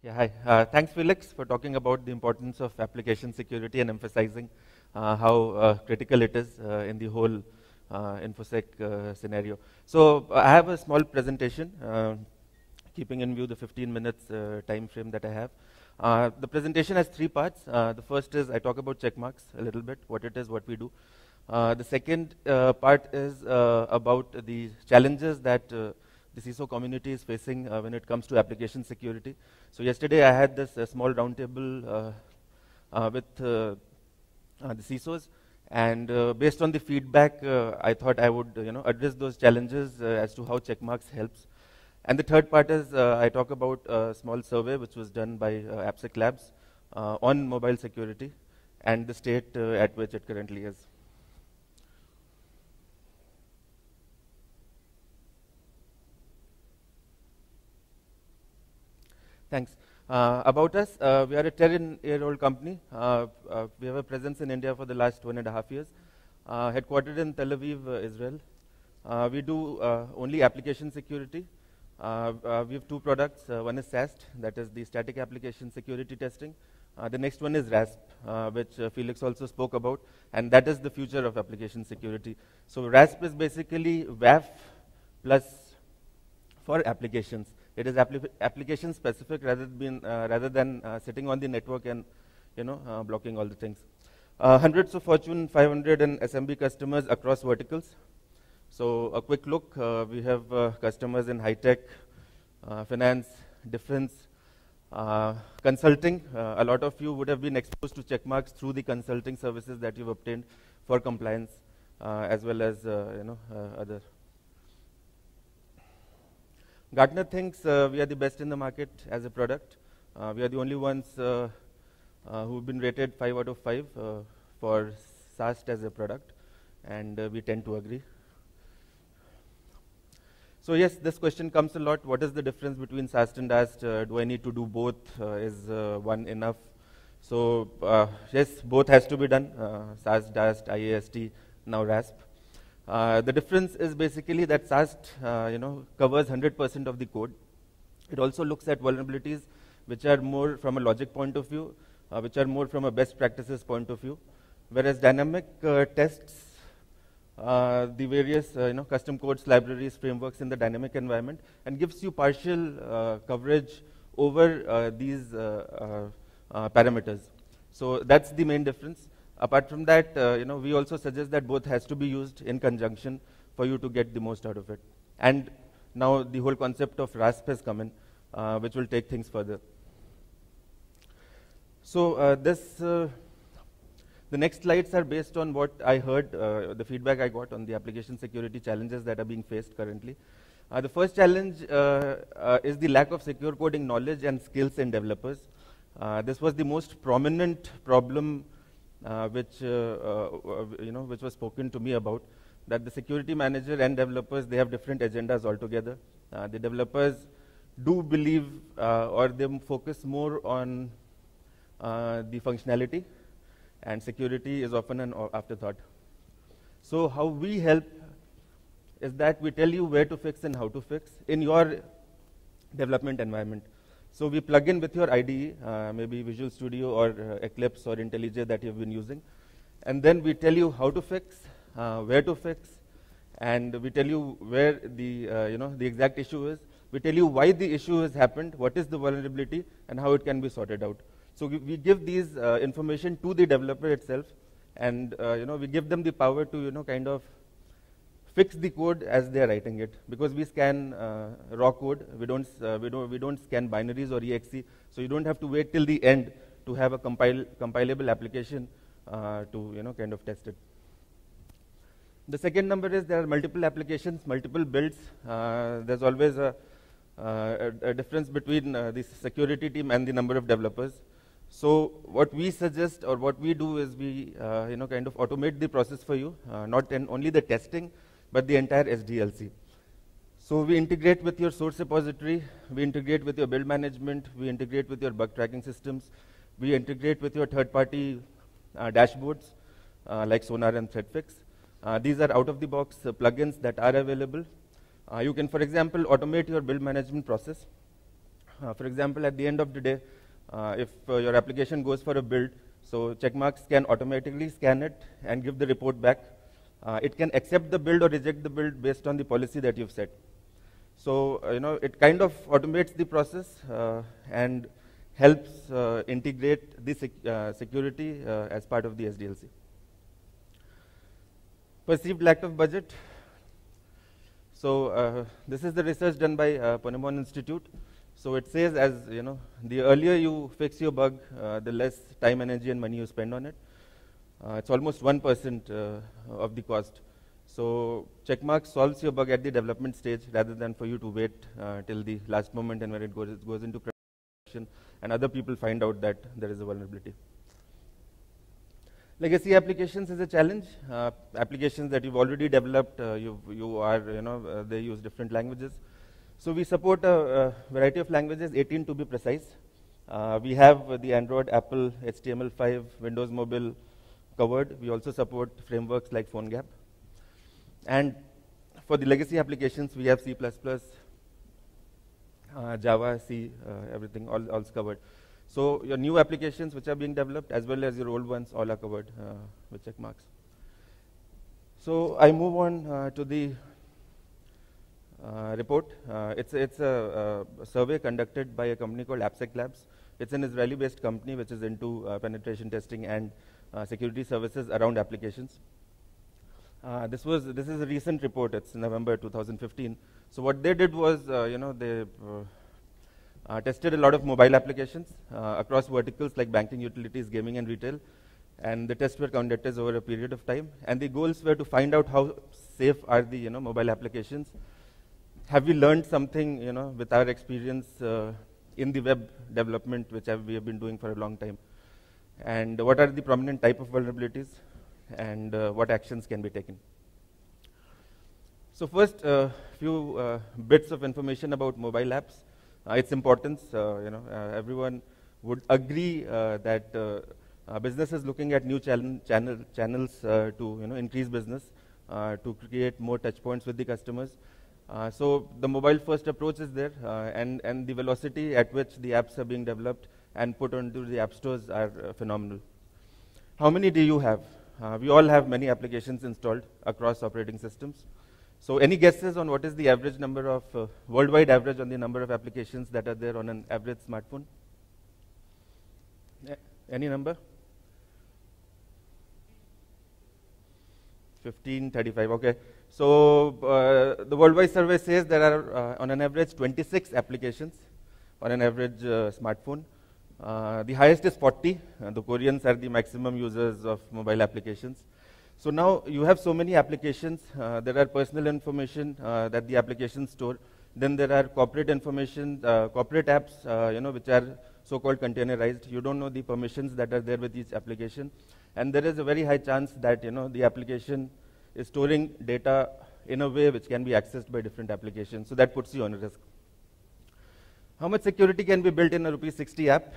Yeah, hi. Thanks, Felix, for talking about the importance of application security and emphasizing how critical it is in the whole InfoSec scenario. So I have a small presentation, keeping in view the 15 minutes time frame that I have. The presentation has three parts. The first is I talk about Checkmarx a little bit, what it is, what we do. The second part is about the challenges that the CISO community is facing when it comes to application security. So yesterday I had this small roundtable with the CISOs, and based on the feedback, I thought I would address those challenges as to how Checkmarx helps. And the third part is I talk about a small survey which was done by AppSec Labs on mobile security and the state at which it currently is. Thanks. About us, we are a 10-year-old company. We have a presence in India for the last 1.5 years, headquartered in Tel Aviv, Israel. We do only application security. We have two products. One is SAST, that is the static application security testing. The next one is RASP, which Felix also spoke about, and that is the future of application security. So RASP is basically WAF plus for applications. It is application specific rather than sitting on the network and blocking all the things. Hundreds of Fortune 500 and SMB customers across verticals. So a quick look, we have customers in high tech, finance, defense, consulting. A lot of you would have been exposed to Checkmarx through the consulting services that you've obtained for compliance, as well as other. Gartner thinks we are the best in the market as a product. We are the only ones who've been rated 5 out of 5 for SAST as a product, and we tend to agree. So yes, this question comes a lot. What is the difference between SAST and DAST? Do I need to do both? Is one enough? So yes, both has to be done. SAST, DAST, IAST, now RASP. The difference is basically that SAST covers 100% of the code. It also looks at vulnerabilities which are more from a logic point of view, which are more from a best practices point of view, whereas dynamic tests the various custom codes, libraries, frameworks in the dynamic environment, and gives you partial coverage over these parameters. So that's the main difference. Apart from that, we also suggest that both has to be used in conjunction for you to get the most out of it. And now the whole concept of RASP has come in, which will take things further. So the next slides are based on what I heard, the feedback I got on the application security challenges that are being faced currently. The first challenge is the lack of secure coding knowledge and skills in developers. This was the most prominent problem which was spoken to me about, that the security manager and developers, they have different agendas altogether. The developers do believe or they focus more on the functionality, and security is often an afterthought. So how we help is that we tell you where to fix and how to fix in your development environment. So we plug in with your IDE, maybe Visual Studio or Eclipse or IntelliJ that you've been using, and then we tell you how to fix, where to fix, and we tell you where the the exact issue is. We tell you why the issue has happened, what is the vulnerability, and how it can be sorted out. So we give these information to the developer itself, and we give them the power to kind of fix the code as they are writing it, because we scan raw code. We don't scan binaries or exe, so you don't have to wait till the end to have a compilable application to kind of test it. The second number is there are multiple applications, multiple builds. There's always a difference between the security team and the number of developers. So what we suggest or what we do is we kind of automate the process for you, not only the testing, but the entire SDLC. So we integrate with your source repository, we integrate with your build management, we integrate with your bug tracking systems, we integrate with your third-party dashboards like Sonar and ThreatFix. These are out-of-the-box plugins that are available. You can, for example, automate your build management process For example, at the end of the day, if your application goes for a build, so Checkmarx can automatically scan it and give the report back. It can accept the build or reject the build based on the policy that you've set. So, it kind of automates the process and helps integrate the security as part of the SDLC. Perceived lack of budget. So, this is the research done by Ponemon Institute. So, it says, as the earlier you fix your bug, the less time, energy, and money you spend on it. It's almost 1% of the cost. So, Checkmarx solves your bug at the development stage rather than for you to wait till the last moment and when it goes into production and other people find out that there is a vulnerability. Legacy applications is a challenge. Applications that you've already developed, they use different languages. So we support a variety of languages, 18 to be precise. We have the Android, Apple, HTML5, Windows Mobile covered. We also support frameworks like PhoneGap. And for the legacy applications, we have C++, Java, C, everything, all's covered. So your new applications which are being developed as well as your old ones all are covered with Checkmarx. So I move on to the report. It's a survey conducted by a company called AppSec Labs. It's an Israeli-based company which is into penetration testing and security services around applications. This is a recent report. It's November 2015. So what they did was, they tested a lot of mobile applications across verticals like banking, utilities, gaming, and retail. And the tests were conducted over a period of time. And the goals were to find out how safe are the mobile applications. Have we learned something with our experience in the web development, which we have been doing for a long time? And what are the prominent type of vulnerabilities? And what actions can be taken? So first, few bits of information about mobile apps. Its importance, everyone would agree that business is looking at new channels to increase business, to create more touch points with the customers. So the mobile first approach is there, and the velocity at which the apps are being developed and put onto the app stores are phenomenal. How many do you have? We all have many applications installed across operating systems. So any guesses on what is the average number of, worldwide average on the number of applications that are there on an average smartphone? Any number? 1535, okay. So the worldwide survey says there are on an average 26 applications on an average smartphone. The highest is 40. The Koreans are the maximum users of mobile applications. So now you have so many applications. There are personal information that the applications store. Then there are corporate information, corporate apps, which are so-called containerized. You don't know the permissions that are there with each application. And there is a very high chance that the application is storing data in a way which can be accessed by different applications. So that puts you on risk. How much security can be built in a ₹60 app?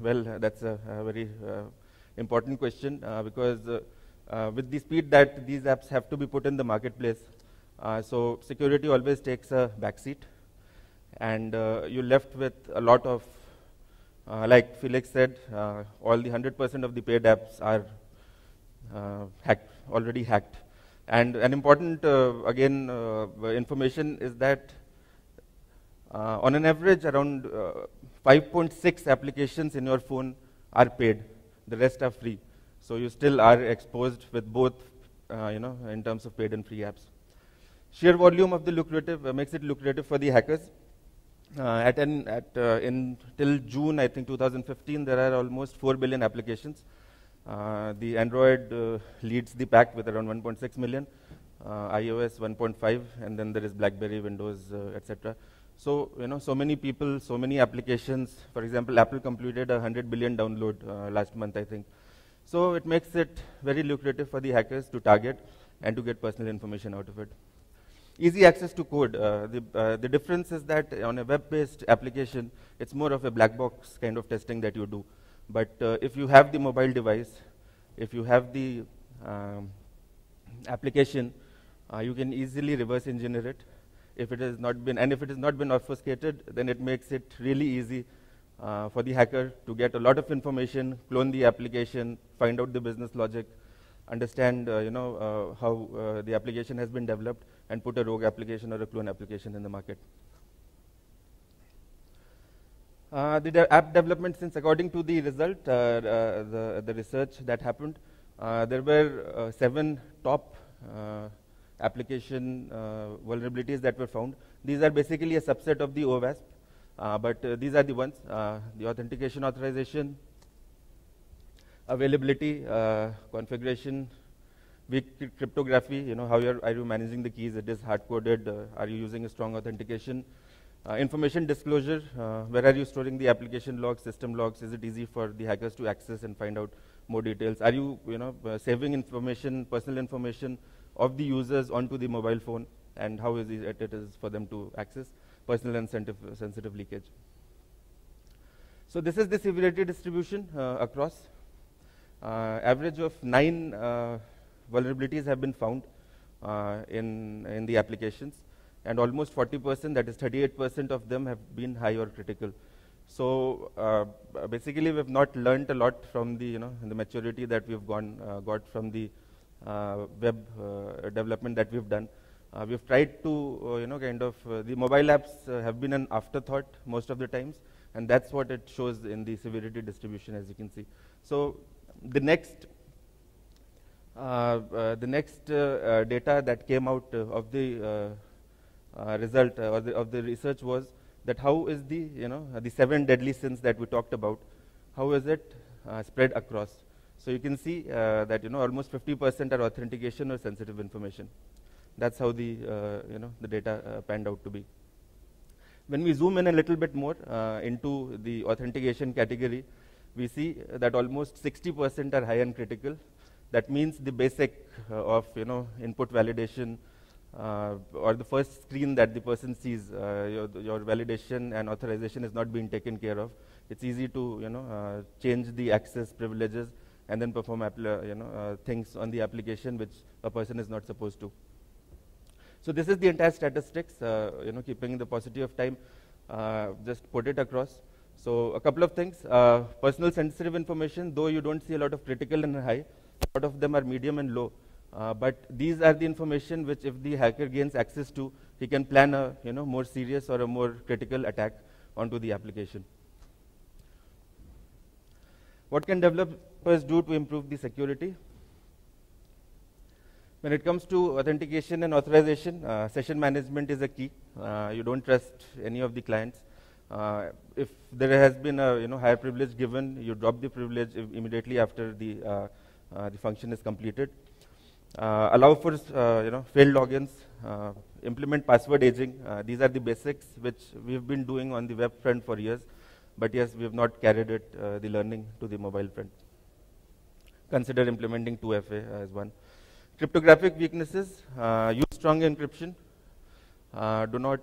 Well, that's a very important question because with the speed that these apps have to be put in the marketplace, so security always takes a backseat, and you're left with a lot of, like Felix said, all the 100% of the paid apps are already hacked. And an important, information is that on an average, around 5.6 applications in your phone are paid. The rest are free. So you still are exposed with both, in terms of paid and free apps. Sheer volume of the lucrative makes it lucrative for the hackers. Till June, I think 2015, there are almost 4 billion applications. The Android leads the pack with around 1.6 million, iOS 1.5, and then there is BlackBerry, Windows, etc. So, so many people, so many applications. For example, Apple completed 100 billion download last month, I think. So it makes it very lucrative for the hackers to target and to get personal information out of it. Easy access to code. The difference is that on a web-based application, it's more of a black box kind of testing that you do. But if you have the mobile device, if you have the application, you can easily reverse engineer it. if it has not been, and if it has not been obfuscated, then it makes it really easy for the hacker to get a lot of information, clone the application, find out the business logic, understand how the application has been developed, and put a rogue application or a clone application in the market. The app development, since according to the result, the research that happened, there were 7 top application vulnerabilities that were found. These are basically a subset of the OWASP, but these are the ones: the authentication authorization, availability, configuration, weak cryptography. How are you managing the keys? It is hard-coded. Are you using a strong authentication? Information disclosure, where are you storing the application logs, system logs? Is it easy for the hackers to access and find out more details? Are you, saving information, personal information of the users onto the mobile phone, and how easy it is for them to access personal and sensitive leakage? So this is the severity distribution across. Average of 9 vulnerabilities have been found in the applications, and almost 40%, that is 38% of them, have been high or critical. So basically, we have not learned a lot from the the maturity that we've got from the web development that we've done. We've tried to the mobile apps have been an afterthought most of the times, and that's what it shows in the severity distribution, as you can see. So the next data that came out of the result of the research was that how is the the 7 deadly sins that we talked about, how is it spread across? So you can see that almost 50% are authentication or sensitive information. That's how the the data panned out to be. When we zoom in a little bit more into the authentication category, we see that almost 60% are high and critical. That means the basic of input validation, or the first screen that the person sees, your validation and authorization is not being taken care of. It's easy to change the access privileges and then perform things on the application which a person is not supposed to. So this is the entire statistics. Keeping the paucity of time, just put it across. So a couple of things: personal sensitive information, though you don't see a lot of critical and high, a lot of them are medium and low. But these are the information which, if the hacker gains access to, he can plan a more serious or a more critical attack onto the application. What can developers do to improve the security? When it comes to authentication and authorization, session management is a key. You don't trust any of the clients. If there has been a higher privilege given, you drop the privilege immediately after the function is completed. Allow for failed logins, implement password aging. These are the basics which we've been doing on the web front for years, but yes, we have not carried it, the learning, to the mobile front. Consider implementing 2FA as one. Cryptographic weaknesses: use strong encryption. Do not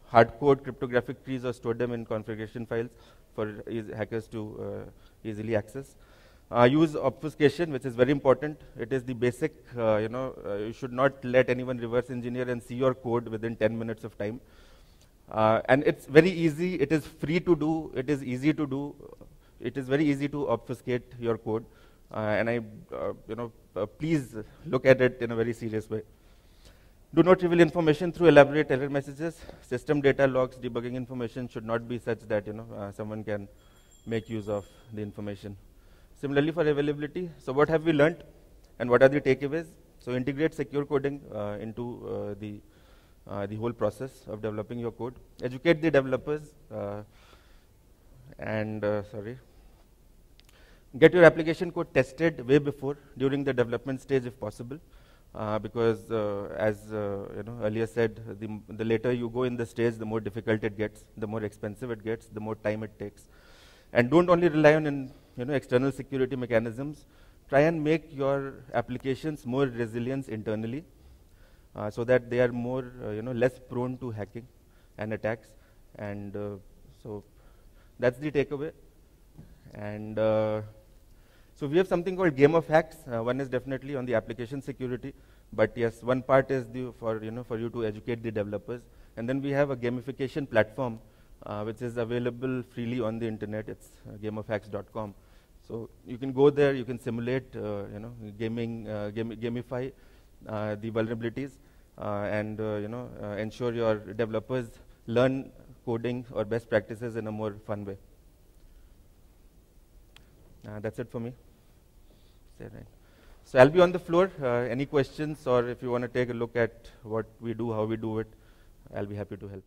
hard code cryptographic keys or store them in configuration files for hackers to easily access. Use obfuscation, which is very important. It is the basic, you should not let anyone reverse engineer and see your code within 10 minutes of time. And it's very easy, it is free to do, it is easy to do, it is very easy to obfuscate your code. Please look at it in a very serious way. Do not reveal information through elaborate error messages. System data logs, debugging information should not be such that someone can make use of the information. Similarly for availability, so what have we learned and what are the takeaways? So integrate secure coding into the whole process of developing your code. Educate the developers get your application code tested way before, during the development stage if possible, because as earlier said, the later you go in the stage, the more difficult it gets, the more expensive it gets, the more time it takes. And don't only rely on external security mechanisms. Try and make your applications more resilient internally, so that they are more less prone to hacking and attacks. And so that's the takeaway. And so we have something called game of hacks. One is definitely on the application security. But yes, one part is for you to educate the developers. And then we have a gamification platform which is available freely on the internet. It's gameofhacks.com. So you can go there, you can simulate, gamify the vulnerabilities, and ensure your developers learn coding or best practices in a more fun way. That's it for me. So I'll be on the floor. Any questions, or if you want to take a look at what we do, how we do it, I'll be happy to help.